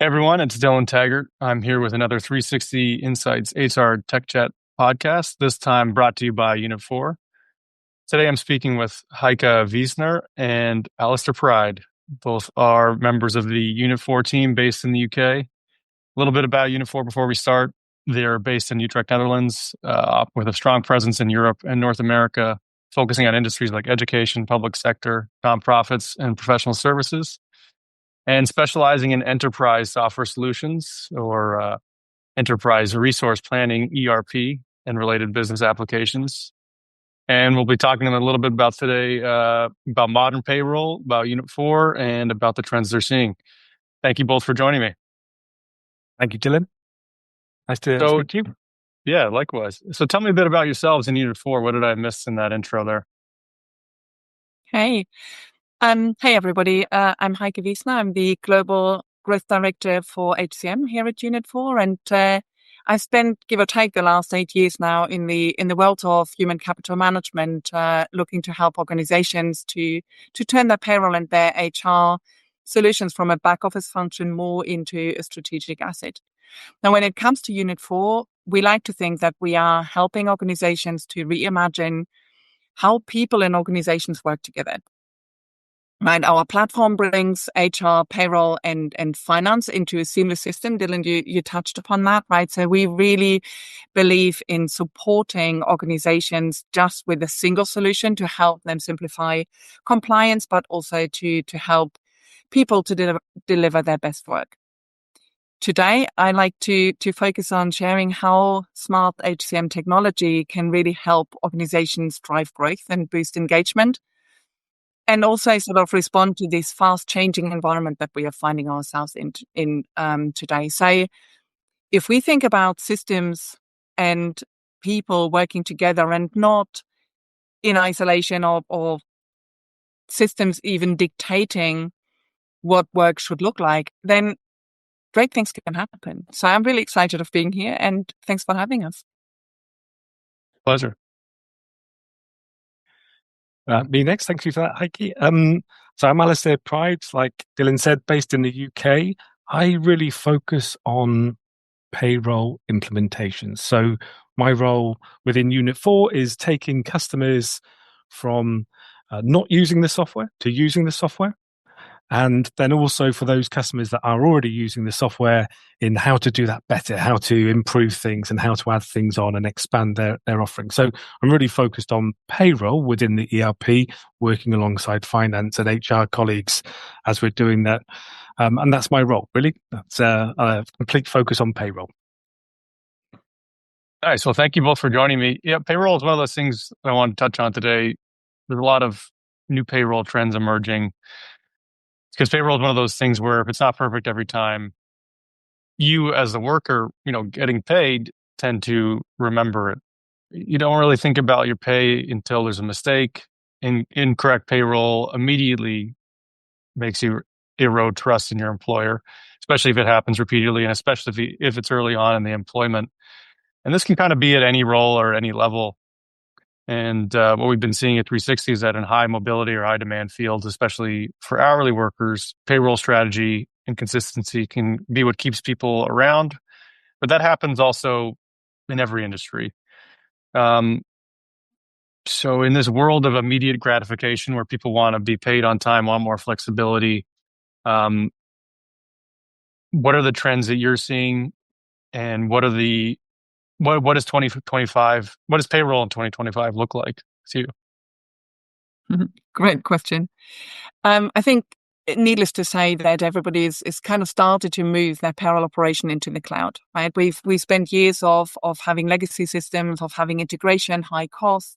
Hey everyone, it's Dylan Teggart. I'm here with another 360 Insights HR Tech Chat podcast, this time brought to you by Unit4. Today I'm speaking with Heike Wiesner and Alastair Pride. Both are members of the Unit4 team based in the UK. A little bit about Unit4 before we start. They're based in Utrecht, Netherlands, with a strong presence in Europe and North America, focusing on industries like education, public sector, nonprofits, and professional services, and specializing in enterprise software solutions or enterprise resource planning, ERP, and related business applications. And we'll be talking a little bit about today about modern payroll, about Unit4, and about the trends they're seeing. Thank you both for joining me. Thank you, Dylan. Nice to speak to you. Yeah, likewise. So tell me a bit about yourselves in Unit4. What did I miss in that intro there? Hey. Hey, everybody. I'm Heike Wiesner. I'm the Global Growth Director for HCM here at Unit4. And I've spent, give or take, the last 8 years now in the world of human capital management, looking to help organizations to turn their payroll and their HR solutions from a back office function more into a strategic asset. Now, when it comes to Unit4, we like to think that we are helping organizations to reimagine how people in organizations work together. Right, our platform brings HR, payroll, and finance into a seamless system. Dylan, you touched upon that, right? So we really believe in supporting organizations just with a single solution to help them simplify compliance, but also to help people to deliver their best work. Today, I like to focus on sharing how smart HCM technology can really help organizations drive growth and boost engagement, and also sort of respond to this fast changing environment that we are finding ourselves in today. So if we think about systems and people working together and not in isolation or systems even dictating what work should look like, then great things can happen. So I'm really excited of being here, and thanks for having us. Pleasure. Me next. Thank you for that, Heike. So I'm Alastair Pride, like Dylan said, based in the UK. I really focus on payroll implementations. So my role within Unit4 is taking customers from not using the software to using the software. And then also for those customers that are already using the software, in how to do that better, how to improve things and how to add things on and expand their offering. So I'm really focused on payroll within the ERP, working alongside finance and HR colleagues as we're doing that. And that's my role, really. That's a complete focus on payroll. Nice. Well, thank you both for joining me. Yeah, payroll is one of those things I want to touch on today. There's a lot of new payroll trends emerging, because payroll is one of those things where if it's not perfect every time, you as the worker, getting paid, tend to remember it. You don't really think about your pay until there's a mistake. Incorrect payroll immediately makes you erode trust in your employer, especially if it happens repeatedly, and especially if it's early on in the employment. And this can kind of be at any role or any level. And what we've been seeing at 360 is that in high mobility or high demand fields, especially for hourly workers, payroll strategy and consistency can be what keeps people around. But that happens also in every industry. So in this world of immediate gratification where people want to be paid on time, want more flexibility, what are the trends that you're seeing, and what does 2025, what does payroll in 2025 look like to you? Great question. I think needless to say that everybody is kind of started to move their payroll operation into the cloud, right? We spent years of having legacy systems, of having integration, high cost,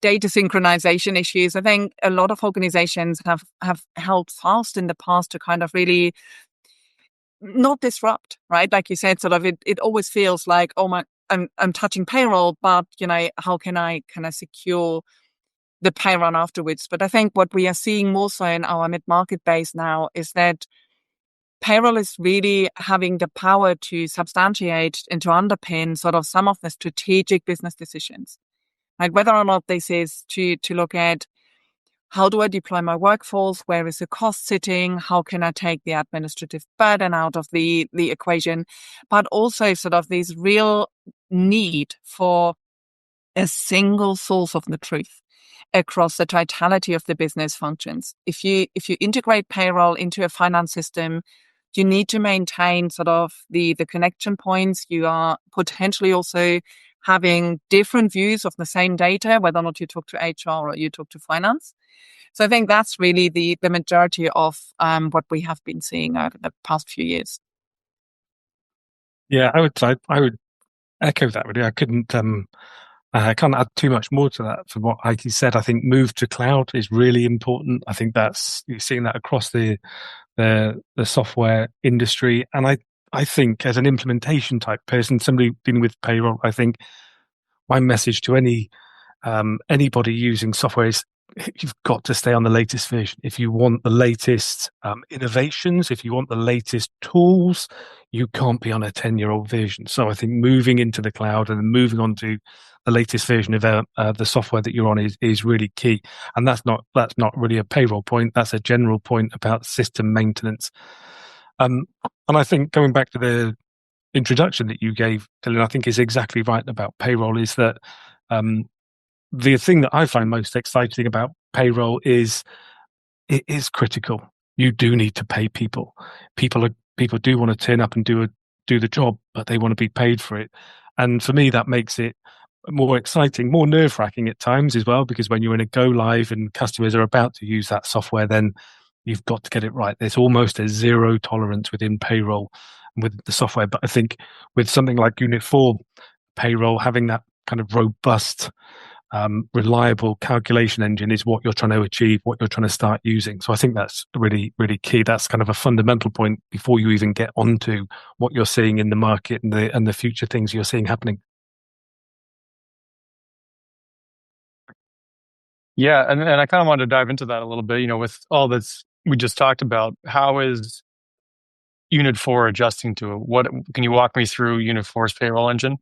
data synchronization issues. I think a lot of organizations have held fast in the past to kind of really not disrupt, right? Like you said, sort of it always feels like, oh I'm touching payroll, but how can I secure the pay run afterwards? But I think what we are seeing more so in our mid-market base now is that payroll is really having the power to substantiate and to underpin sort of some of the strategic business decisions. Like whether or not this is to look at how do I deploy my workforce? Where is the cost sitting? How can I take the administrative burden out of the equation? But also sort of this real need for a single source of the truth across the totality of the business functions. If you integrate payroll into a finance system, you need to maintain sort of the connection points. You are potentially also having different views of the same data, whether or not you talk to HR or you talk to finance. So I think that's really the majority of what we have been seeing over the past few years. Yeah, I would echo that really. I can't add too much more to that from what Heike said. I think move to cloud is really important. I think you're seeing that across the software industry. And I think as an implementation type person, somebody dealing with payroll, I think my message to anybody using software is you've got to stay on the latest version. If you want the latest innovations, if you want the latest tools, you can't be on a 10-year-old version. So I think moving into the cloud and moving on to the latest version of the software that you're on is really key. And that's not really a payroll point. That's a general point about system maintenance. And I think going back to the introduction that you gave, Dylan, I think is exactly right about payroll is that the thing that I find most exciting about payroll is it is critical. You do need to pay people. People do want to turn up and do the job, but they want to be paid for it. And for me, that makes it more exciting, more nerve-wracking at times as well, because when you're in a go live and customers are about to use that software, then you've got to get it right. There's almost a zero tolerance within payroll with the software. But I think with something like Unit4 payroll, having that kind of robust reliable calculation engine is what you're trying to achieve, what you're trying to start using. So I think that's really, really key. That's kind of a fundamental point before you even get onto what you're seeing in the market and the future things you're seeing happening. Yeah, and I kind of wanted to dive into that a little bit. With all this we just talked about, how is Unit4 adjusting to it? What can you walk me through Unit4's payroll engine?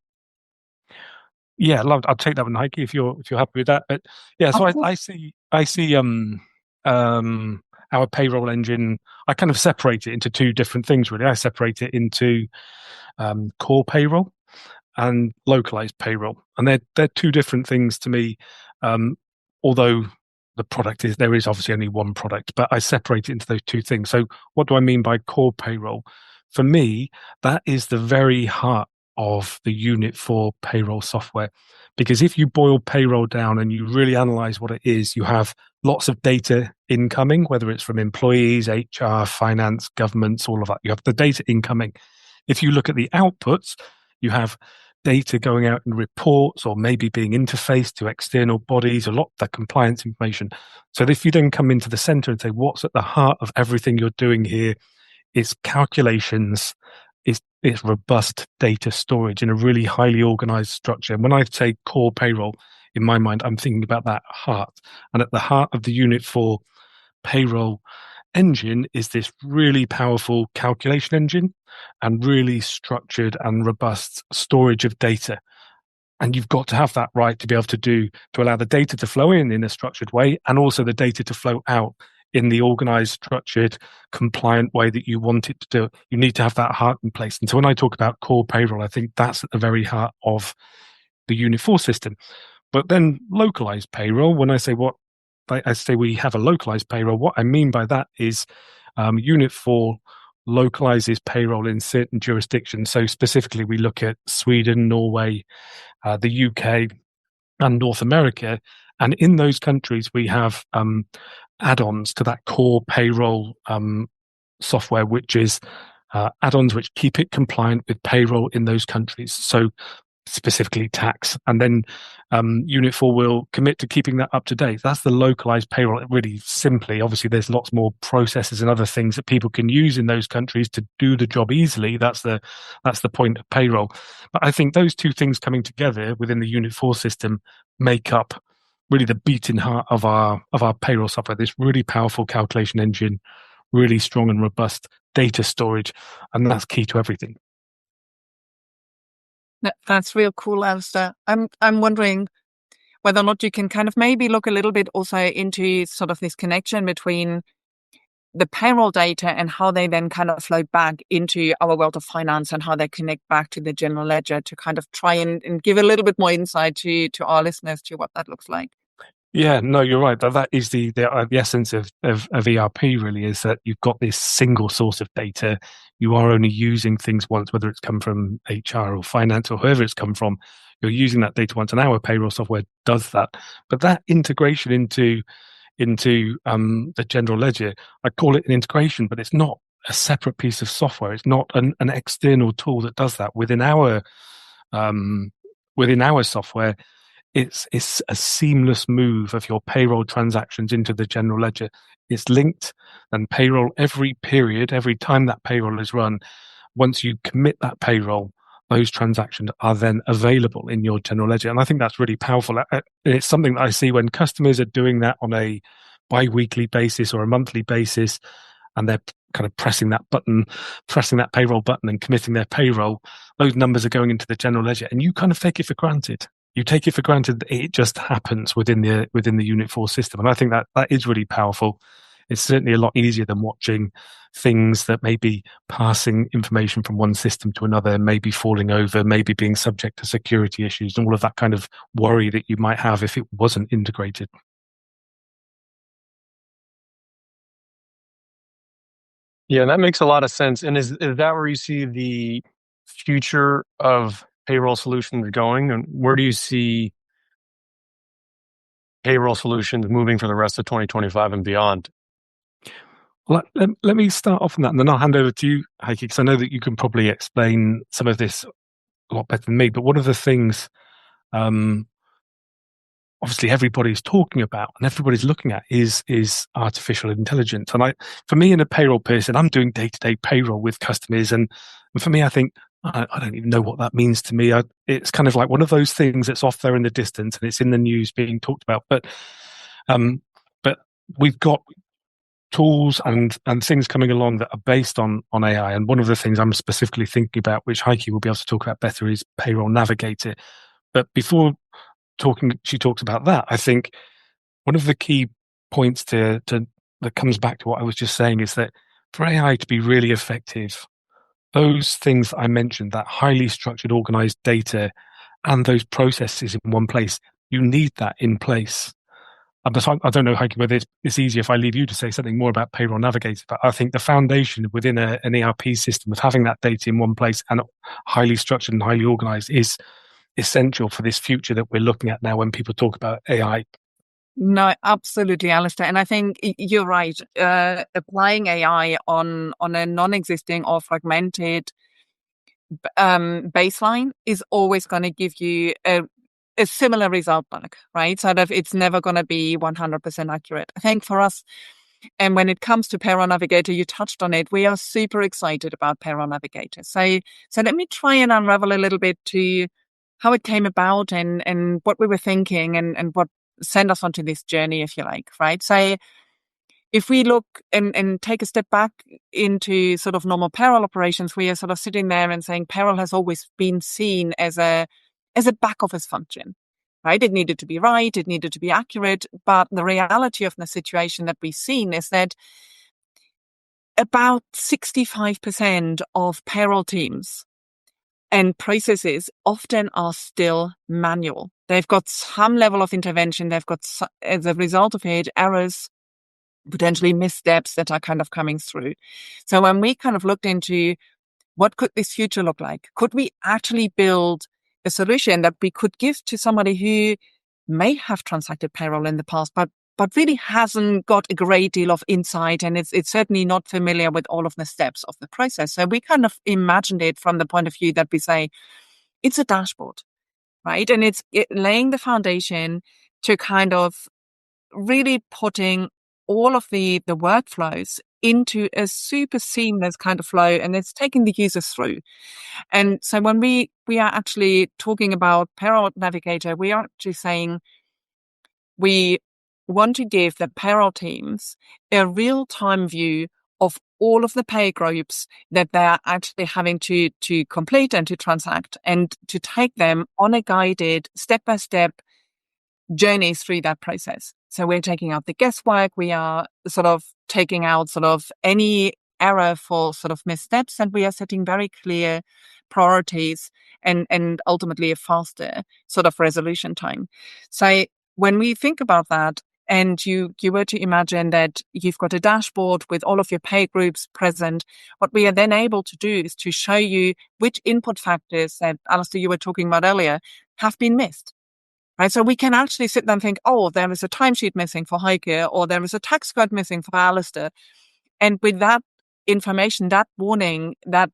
Yeah, I'll take that one, Heike, if you're happy with that. But yeah, so I see our payroll engine. I kind of separate it into two different things, really. I separate it into core payroll and localized payroll, and they're two different things to me. Although there is obviously only one product, but I separate it into those two things. So what do I mean by core payroll? For me, that is the very heart of the Unit4 payroll software. Because if you boil payroll down and you really analyze what it is, you have lots of data incoming, whether it's from employees, HR, finance, governments, all of that. You have the data incoming. If you look at the outputs, you have data going out in reports or maybe being interfaced to external bodies, a lot of the compliance information. So if you then come into the center and say, what's at the heart of everything you're doing here is calculations, it's robust data storage in a really highly organized structure. And when I say core payroll, in my mind, I'm thinking about that heart. And at the heart of the Unit4 payroll engine is this really powerful calculation engine and really structured and robust storage of data. And you've got to have that right to be able to allow the data to flow in a structured way and also the data to flow out in the organized, structured, compliant way that you want it to do. You need to have that heart in place. And so when I talk about core payroll, I think that's at the very heart of the Unit4 system. But then localized payroll, when I say we have a localized payroll, what I mean by that is Unit4 localizes payroll in certain jurisdictions. So specifically, we look at Sweden, Norway, the UK, and North America. And in those countries, we have add-ons to that core payroll software, which is add-ons which keep it compliant with payroll in those countries. So specifically tax. And then Unit4 will commit to keeping that up to date. That's the localized payroll. Really simply, obviously, there's lots more processes and other things that people can use in those countries to do the job easily. That's the point of payroll. But I think those two things coming together within the Unit4 system make up really the beating heart of our payroll software. This really powerful calculation engine, really strong and robust data storage, and that's key to everything. That's real cool, Alastair. I'm wondering, whether or not you can kind of maybe look a little bit also into sort of this connection between the payroll data and how they then kind of flow back into our world of finance and how they connect back to the general ledger to kind of try and give a little bit more insight to our listeners to what that looks like. Yeah, no, you're right. That is the essence of ERP really, is that you've got this single source of data. You are only using things once, whether it's come from HR or finance or whoever it's come from. You're using that data once, and our payroll software does that. But that integration into the general ledger, I call it an integration, but it's not a separate piece of software. It's not an external tool that does that within our software. It's a seamless move of your payroll transactions into the general ledger. It's linked, and payroll every period, every time that payroll is run, once you commit that payroll, those transactions are then available in your general ledger. And I think that's really powerful. It's something that I see when customers are doing that on a bi-weekly basis or a monthly basis, and they're kind of pressing that payroll button and committing their payroll. Those numbers are going into the general ledger, and you kind of take it for granted. You take it for granted that it just happens within the Unit4 system. And I think that is really powerful. It's certainly a lot easier than watching things that may be passing information from one system to another, maybe falling over, maybe being subject to security issues, and all of that kind of worry that you might have if it wasn't integrated. Yeah, that makes a lot of sense. And is that where you see the future of payroll solutions going? And where do you see payroll solutions moving for the rest of 2025 and beyond? Well, let me start off on that, and then I'll hand over to you, Heike, because I know that you can probably explain some of this a lot better than me. But one of the things, obviously, everybody's talking about and everybody's looking at is artificial intelligence. And for me, in a payroll person, I'm doing day-to-day payroll with customers, and for me, I think I don't even know what that means to me. It's kind of like one of those things that's off there in the distance, and it's in the news being talked about. But we've got tools and things coming along that are based on AI. And one of the things I'm specifically thinking about, which Heike will be able to talk about better, is Payroll Navigator. But before she talks about that, I think one of the key points that comes back to what I was just saying is that for AI to be really effective, those things that I mentioned, that highly structured, organized data and those processes in one place, you need that in place. I don't know, Heike, whether it's easier if I leave you to say something more about Payroll Navigator, but I think the foundation within an ERP system of having that data in one place and highly structured and highly organized is essential for this future that we're looking at now when people talk about AI. No, absolutely, Alastair. And I think you're right. Applying AI on a non-existing or fragmented baseline is always going to give you a similar result back, right? So that it's never going to be 100% accurate. I think for us, and when it comes to Payroll Navigator, you touched on it, we are super excited about Payroll Navigator. So let me try and unravel a little bit to how it came about and what we were thinking and what sent us onto this journey, if you like, right? So if we look and take a step back into sort of normal payroll operations, we are sort of sitting there and saying payroll has always been seen as a back office function, right? It needed to be right, it needed to be accurate, but the reality of the situation that we've seen is that about 65% of payroll teams and processes often are still manual. They've got some level of intervention, they've got, as a result of it, errors, potentially missteps that are kind of coming through. So when we kind of looked into what could this future look like, could we actually build a solution that we could give to somebody who may have transacted payroll in the past, but really hasn't got a great deal of insight, and it's certainly not familiar with all of the steps of the process. So we kind of imagined it from the point of view that we say it's a dashboard, right? And it's laying the foundation to kind of really putting all of the workflows into a super seamless kind of flow, and it's taking the users through. And so when we are actually talking about Payroll Navigator, we are actually saying we want to give the payroll teams a real-time view of all of the pay groups that they are actually having to complete and to transact, and to take them on a guided step-by-step journeys through that process. So we're taking out the guesswork. We are sort of taking out sort of any error for sort of missteps, and we are setting very clear priorities and ultimately a faster sort of resolution time. So when we think about that, and you were to imagine that you've got a dashboard with all of your pay groups present, what we are then able to do is to show you which input factors that, Alastair, you were talking about earlier, have been missed. Right. So we can actually sit there and think, oh, there is a timesheet missing for Heike, or there is a tax code missing for Alastair. And with that information, that warning, that,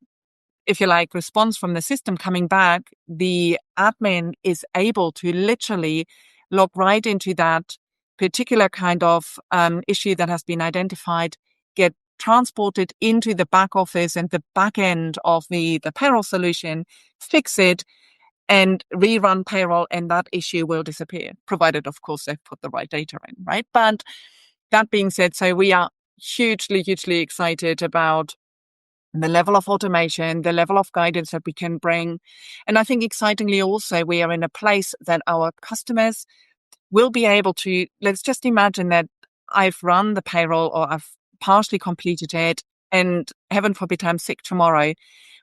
if you like, response from the system coming back, the admin is able to literally log right into that particular kind of issue that has been identified, get transported into the back office and the back end of the payroll solution, fix it, and rerun payroll, and that issue will disappear, provided, of course, they've put the right data in, right? But that being said, so we are hugely, hugely excited about the level of automation, the level of guidance that we can bring. And I think excitingly also, we are in a place that our customers will be able to, let's just imagine that I've run the payroll or I've partially completed it, and heaven forbid I'm sick tomorrow.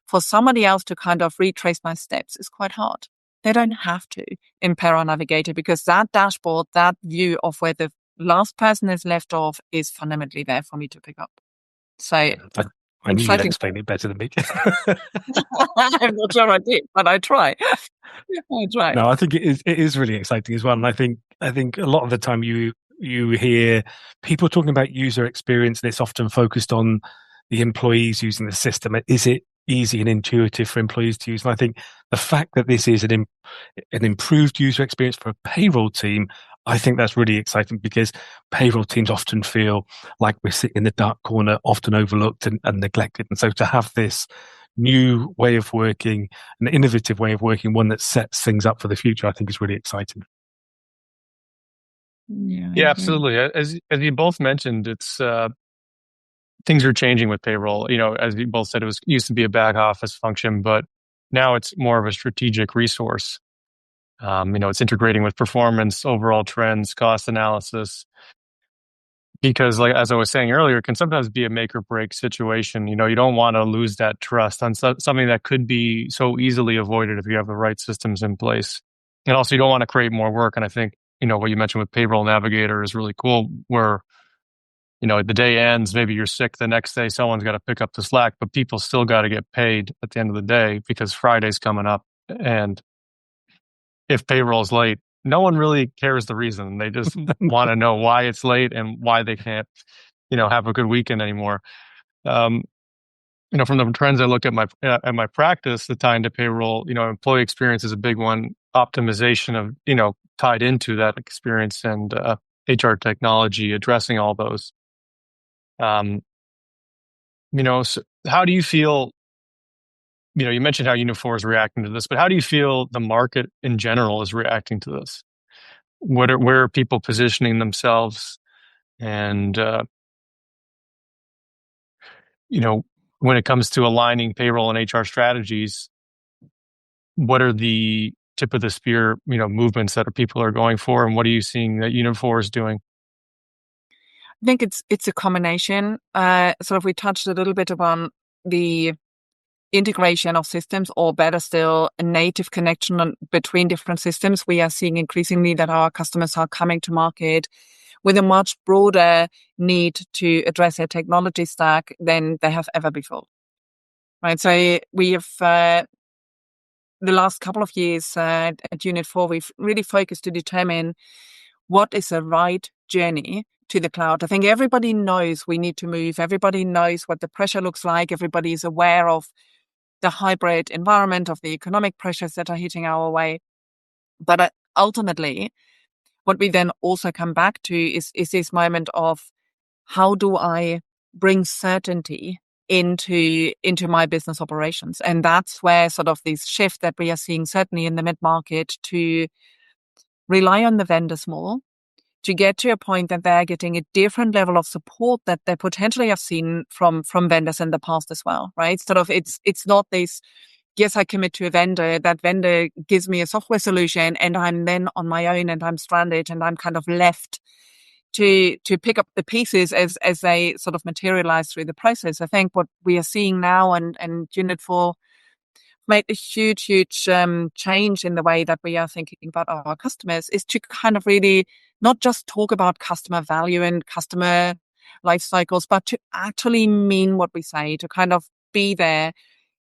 For somebody else to kind of retrace my steps is quite hard. They don't have to in Payroll Navigator, because that dashboard, that view of where the last person is left off, is fundamentally there for me to pick up. So I knew you'd explain it better than me. I'm not sure I did, but I try. I try. No, I think it is really exciting as well. And I think a lot of the time you hear people talking about user experience, and it's often focused on the employees using the system. Is it easy and intuitive for employees to use? And I think the fact that this is an improved user experience for a payroll team, I think that's really exciting, because payroll teams often feel like we're sitting in the dark corner, often overlooked and neglected. And so to have this new way of working, an innovative way of working, one that sets things up for the future, I think is really exciting. Yeah, absolutely. As you both mentioned, it's things are changing with payroll. As you both said, it used to be a back office function, but now it's more of a strategic resource. It's integrating with performance, overall trends, cost analysis. Because, like, as I was saying earlier, it can sometimes be a make or break situation. You don't want to lose that trust on something that could be so easily avoided if you have the right systems in place. And also, you don't want to create more work. And I think, what you mentioned with Payroll Navigator is really cool, where, the day ends, maybe you're sick the next day, someone's got to pick up the slack, but people still got to get paid at the end of the day because Friday's coming up. And if payroll's late, no one really cares the reason. They just want to know why it's late and why they can't, have a good weekend anymore. From the trends I look at my practice, the tie into payroll, employee experience is a big one. Optimization of, tied into that experience, and HR technology addressing all those. So how do you feel? You mentioned how Unit4 is reacting to this, but how do you feel the market in general is reacting to this? Where are people positioning themselves? And, when it comes to aligning payroll and HR strategies, what are the tip of the spear, movements that people are going for? And what are you seeing that Unit4 is doing? I think it's a combination. Sort of, we touched a little bit upon the integration of systems, or better still, a native connection between different systems. We are seeing increasingly that our customers are coming to market with a much broader need to address their technology stack than they have ever before. Right. So we have, the last couple of years at Unit4, we've really focused to determine what is the right journey to the cloud. I think everybody knows we need to move. Everybody knows what the pressure looks like. Everybody is aware of the hybrid environment, of the economic pressures that are hitting our way. But ultimately, what we then also come back to is this moment of, how do I bring certainty into my business operations? And that's where sort of this shift that we are seeing, certainly in the mid-market, to rely on the vendors more, to get to a point that they're getting a different level of support that they potentially have seen from vendors in the past as well, right? Sort of, it's not this yes, I commit to a vendor, that vendor gives me a software solution, and I'm then on my own and I'm stranded and I'm kind of left to pick up the pieces as they sort of materialize through the process. I think what we are seeing now, and Unit4 made a huge change in the way that we are thinking about our customers, is to kind of really not just talk about customer value and customer life cycles, but to actually mean what we say, to kind of be there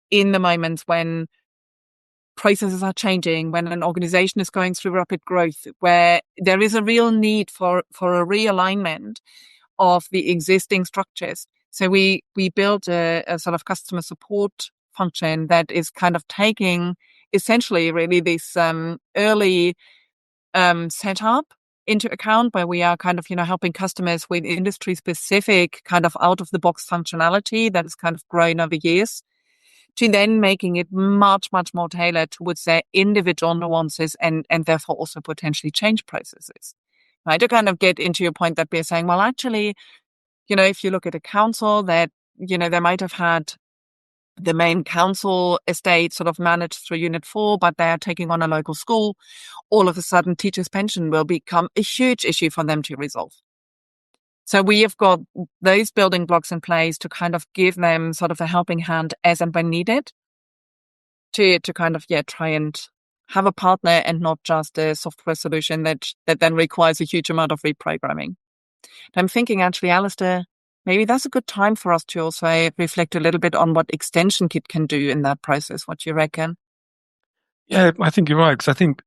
in the moments when processes are changing, when an organization is going through rapid growth, where there is a real need for a realignment of the existing structures. So we built a sort of customer support function that is kind of taking essentially really this early setup into account, where we are kind of, helping customers with industry specific kind of out of the box functionality that has kind of grown over years, to then making it much more tailored towards their individual nuances and therefore also potentially change processes. Right? To kind of get into your point that we're saying, well, actually, if you look at a council that, they might have had the main council estate sort of managed through Unit4, but they are taking on a local school, all of a sudden teachers' pension will become a huge issue for them to resolve. So we have got those building blocks in place to kind of give them sort of a helping hand as and when needed to kind of, try and have a partner and not just a software solution that then requires a huge amount of reprogramming. And I'm thinking actually, Alastair, maybe that's a good time for us to also reflect a little bit on what Extension Kit can do in that process. What do you reckon? Yeah, I think you're right, because I think,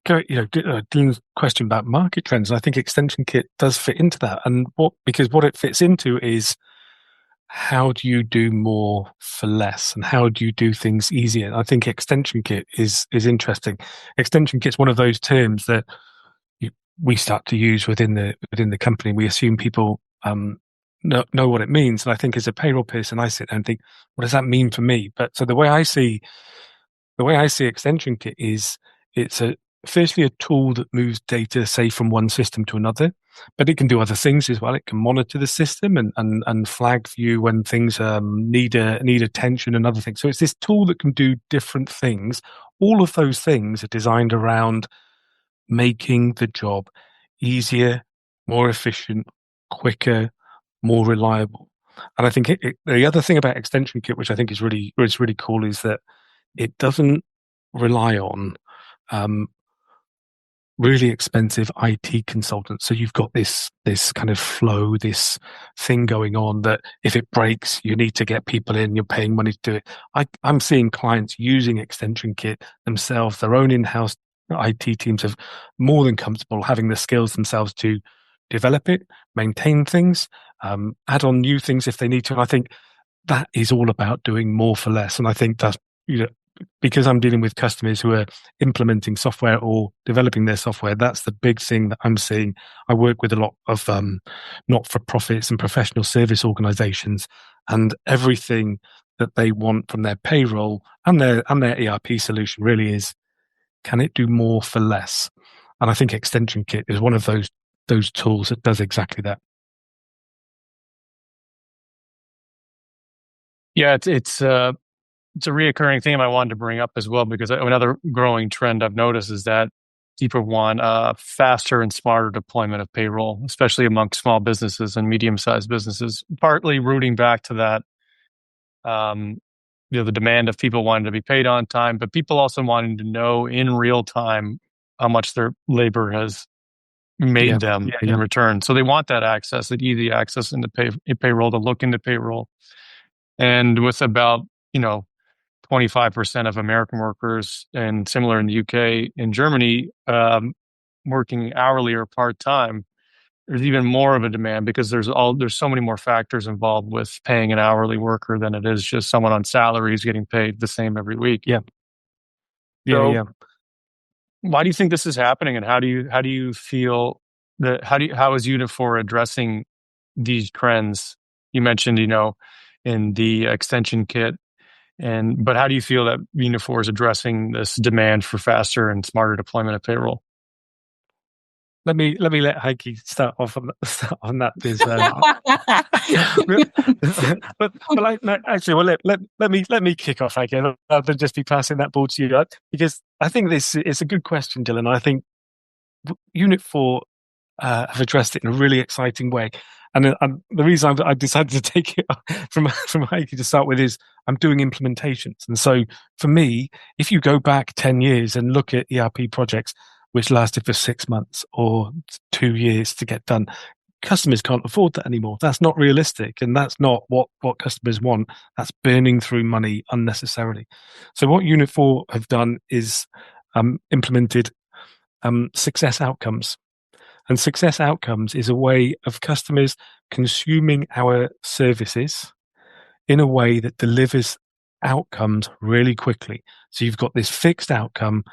Dylan's question about market trends, I think Extension Kit does fit into that. And because what it fits into is, how do you do more for less, and how do you do things easier? I think Extension Kit is interesting. Extension Kit's one of those terms that we start to use within the company. We assume people know what it means, and I think as a payroll person, I sit and think, what does that mean for me? But so the way I see Extension Kit is, it's firstly a tool that moves data, say, from one system to another, but it can do other things as well. It can monitor the system and flag for you when things need attention and other things. So it's this tool that can do different things. All of those things are designed around making the job easier, more efficient, quicker, more reliable. And I think the other thing about Extension Kit, which I think is really cool, is that it doesn't rely on really expensive IT consultants. So you've got this kind of flow, this thing going on that if it breaks, you need to get people in, you're paying money to do it. I'm seeing clients using Extension Kit themselves. Their own in-house IT teams are more than comfortable having the skills themselves to develop it, maintain things, add on new things if they need to. And I think that is all about doing more for less. And I think that's, because I'm dealing with customers who are implementing software or developing their software, that's the big thing that I'm seeing. I work with a lot of not-for-profits and professional service organizations, and everything that they want from their payroll and their ERP solution really is, can it do more for less? And I think Extension Kit is one of those tools that does exactly that. Yeah, it's a reoccurring theme I wanted to bring up as well, because another growing trend I've noticed is that people want faster and smarter deployment of payroll, especially amongst small businesses and medium-sized businesses, partly rooting back to that, the demand of people wanting to be paid on time, but people also wanting to know in real time how much their labor has made them in return. So they want that access, that easy access into payroll, to look into payroll. And with about, 25% of American workers, and similar in the UK and Germany, working hourly or part-time, there's even more of a demand, because there's so many more factors involved with paying an hourly worker than it is just someone on salaries getting paid the same every week. Yeah. Why do you think this is happening, and how do you feel that, how is Unit4 addressing these trends? You mentioned, in the Extension Kit, but how do you feel that Unit4 is addressing this demand for faster and smarter deployment of payroll? let me let Heike start off on that. There's but like, no, actually, well, let me kick off, Heike, rather than just be passing that ball to you, because I think this is a good question, Dylan. I think Unit4 have addressed it in a really exciting way. And the reason I decided to take it from Heike to start with is I'm doing implementations. And so for me, if you go back 10 years and look at ERP projects which lasted for 6 months or 2 years to get done, customers can't afford that anymore. That's not realistic. And that's not what customers want. That's burning through money unnecessarily. So what Unit4 have done is implemented success outcomes. And success outcomes is a way of customers consuming our services in a way that delivers outcomes really quickly. So you've got this fixed outcome.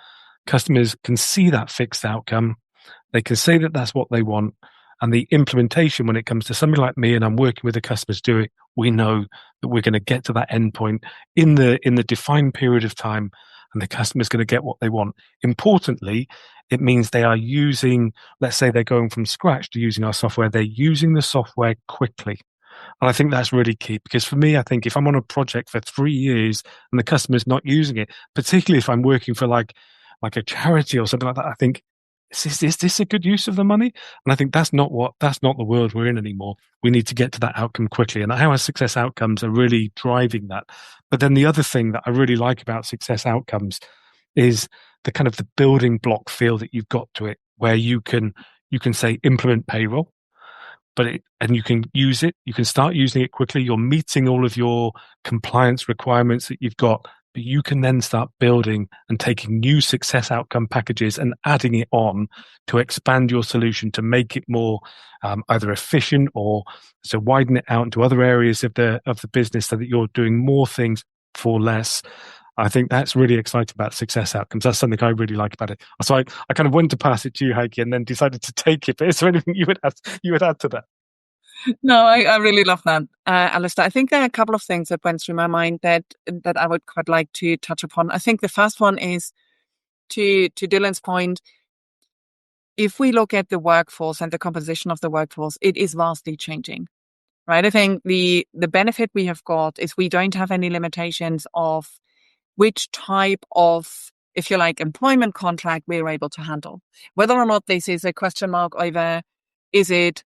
Customers can see that fixed outcome. They can say that that's what they want. And the implementation, when it comes to somebody like me and I'm working with the customers to do it, we know that we're going to get to that endpoint in the defined period of time, and the customer's going to get what they want. Importantly, it means they are using, let's say they're going from scratch to using our software, they're using the software quickly. And I think that's really key, because for me, I think if I'm on a project for 3 years and the customer's not using it, particularly if I'm working for like a charity or something like that, I think, is this a good use of the money? And I think that's not the world we're in anymore. We need to get to that outcome quickly. And our success outcomes are really driving that. But then the other thing that I really like about success outcomes is the kind of the building block feel that you've got to it, where you can say implement payroll, and you can use it. You can start using it quickly. You're meeting all of your compliance requirements that you've got, but you can then start building and taking new success outcome packages and adding it on to expand your solution to make it more either efficient or to widen it out into other areas of the business so that you're doing more things for less. I think that's really exciting about success outcomes. That's something I really like about it. So I kind of wanted to pass it to you, Heike, and then decided to take it. But is there anything you would add to that? No, I really love that, Alastair. I think there are a couple of things that went through my mind that I would quite like to touch upon. I think the first one is to Dylan's point. If we look at the workforce and the composition of the workforce, it is vastly changing, right? I think the benefit we have got is we don't have any limitations of which type of, if you like, employment contract we're able to handle. Whether or not this is a question mark over, is it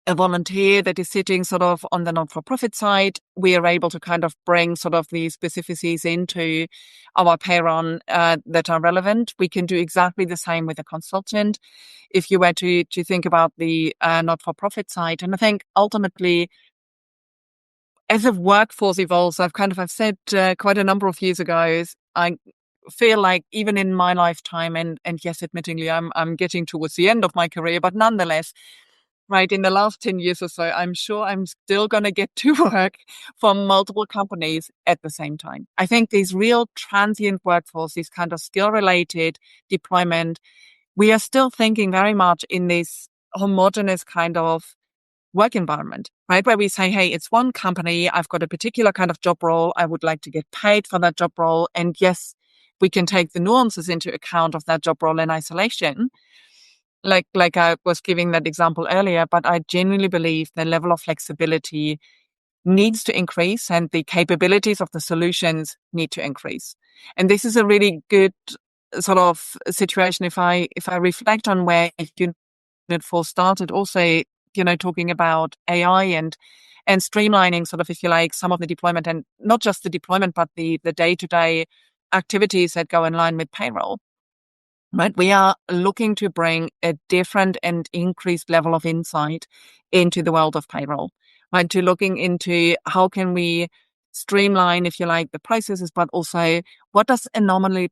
a volunteer that is sitting sort of on the not-for-profit side, we are able to kind of bring sort of the specificities into our payroll that are relevant. We can do exactly the same with a consultant if you were to think about the not-for-profit side. And I think ultimately, as the workforce evolves, I've said quite a number of years ago, I feel like even in my lifetime, and yes, admittingly, I'm getting towards the end of my career, but nonetheless, right, in the last 10 years or so, I'm sure I'm still going to get to work for multiple companies at the same time. I think these real transient workforce, these kind of skill-related deployment, we are still thinking very much in this homogeneous kind of work environment, right? Where we say, hey, it's one company, I've got a particular kind of job role, I would like to get paid for that job role. And yes, we can take the nuances into account of that job role in isolation. Like I was giving that example earlier, but I genuinely believe the level of flexibility needs to increase and the capabilities of the solutions need to increase. And this is a really good sort of situation if I reflect on where Unit4 started, also, talking about AI and streamlining sort of, if you like, some of the deployment, and not just the deployment, but the day-to-day activities that go in line with payroll. Right, we are looking to bring a different and increased level of insight into the world of payroll, right? To looking into how can we streamline, if you like, the processes, but also what does anomaly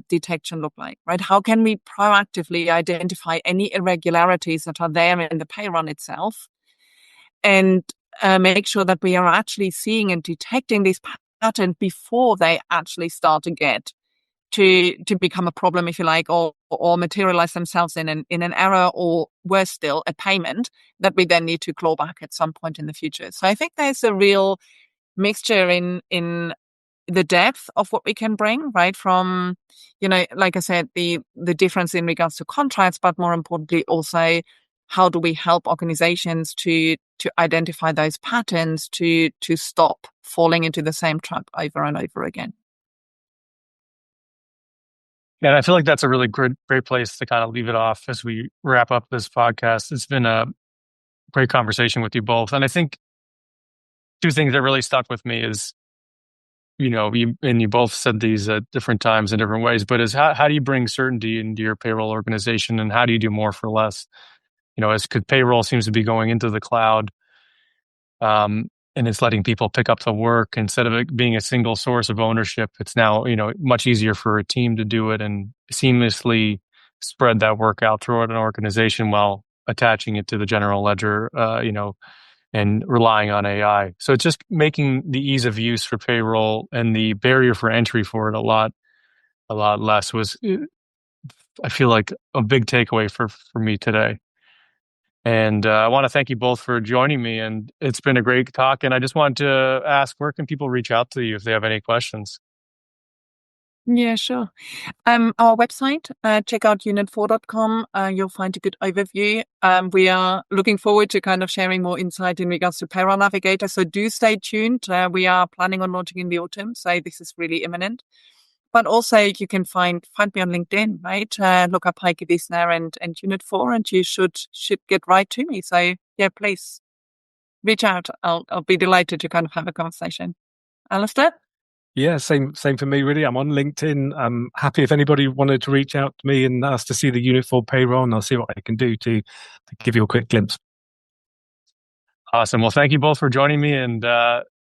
detection look like, right? How can we proactively identify any irregularities that are there in the payroll itself, and make sure that we are actually seeing and detecting these patterns before they actually start to get to become a problem, if you like, or materialize themselves in an error, or worse still, a payment that we then need to claw back at some point in the future. So I think there's a real mixture in the depth of what we can bring, right? From, like I said, the difference in regards to contracts, but more importantly, also how do we help organizations to identify those patterns to stop falling into the same trap over and over again. Yeah, I feel like that's a really great place to kind of leave it off as we wrap up this podcast. It's been a great conversation with you both. And I think two things that really stuck with me is, you both said these at different times in different ways, but is how do you bring certainty into your payroll organization, and how do you do more for less? As payroll seems to be going into the cloud, and it's letting people pick up the work instead of it being a single source of ownership. It's now, much easier for a team to do it and seamlessly spread that work out throughout an organization while attaching it to the general ledger, and relying on AI. So it's just making the ease of use for payroll and the barrier for entry for it a lot less was, I feel like, a big takeaway for me today. And I want to thank you both for joining me. And it's been a great talk. And I just wanted to ask, where can people reach out to you if they have any questions? Yeah, sure. Our website, check out unit4.com. You'll find a good overview. We are looking forward to kind of sharing more insight in regards to Payroll Navigator. So do stay tuned. We are planning on launching in the autumn. So this is really imminent. But also you can find me on LinkedIn, right? Look up Heike Wiesner and Unit4, and you should get right to me. So yeah, please reach out. I'll be delighted to kind of have a conversation. Alastair? Yeah, same for me, really. I'm on LinkedIn. I'm happy if anybody wanted to reach out to me and ask to see the Unit4 payroll, and I'll see what I can do to give you a quick glimpse. Awesome. Well, thank you both for joining me, and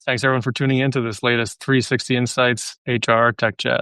thanks everyone for tuning into this latest 360 Insights HR Tech Chat.